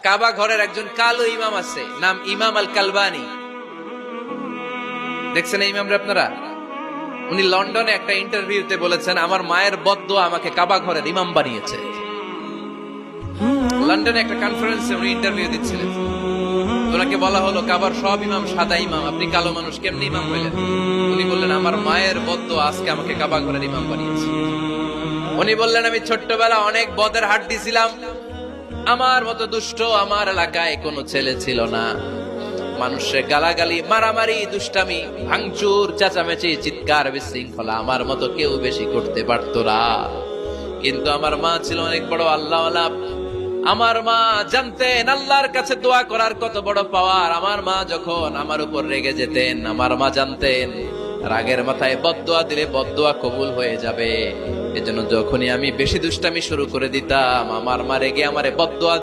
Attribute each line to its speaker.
Speaker 1: কাবা ঘরের একজন কালো ইমাম আছে, নাম ইমাম আল কালবানি। দেখছেন এই ইমামরা আপনারা? উনি লন্ডনে একটা ইন্টারভিউতে বলেছেন, আমার মায়ের বদদোয়া আমাকে কাবা ঘরের ইমাম বানিয়েছে। লন্ডনে একটা কনফারেন্সে উনি ইন্টারভিউ দিচ্ছিলেন। ওনাকে বলা হলো, কাবার সব ইমাম সাদা ইমাম, আপনি কালো মানুষ, কেমনি ইমাম হইলেন? উনি বললেন, আমার মায়ের বদদোয়া আজকে আমাকে কাবা ঘরের ইমাম বানিয়েছে। উনি বললেন, আমি ছোট্টবেলা অনেক বদের হাট দিছিলাম, আমার মতো দুষ্ট আমার এলাকায় কোনো ছেলে ছিল না। মানুষের গালাগালি, মারামারি, দুষ্টামি, ভাঙচুর, চেঁচামেচি, চিৎকার, বিশৃঙ্খলা আমার মতো কেউ বেশি করতে পারতো না। কিন্তু আমার মা ছিল অনেক বড় আল্লাহওয়ালা। আমার মা জানতেন আল্লাহর কাছে দোয়া করার কত বড় পাওয়ার। আমার মা যখন আমার উপর রেগে যেতেন, আমার মা জানতেন রাগের মাথায় বদদোয়া দিলে বদদোয়া কবুল হয়ে যাবে। এজন্য যখনই আমি বেশি দুষ্টামি শুরু করে দিতাম, আমার মা রেগে আমারে বদদোয়া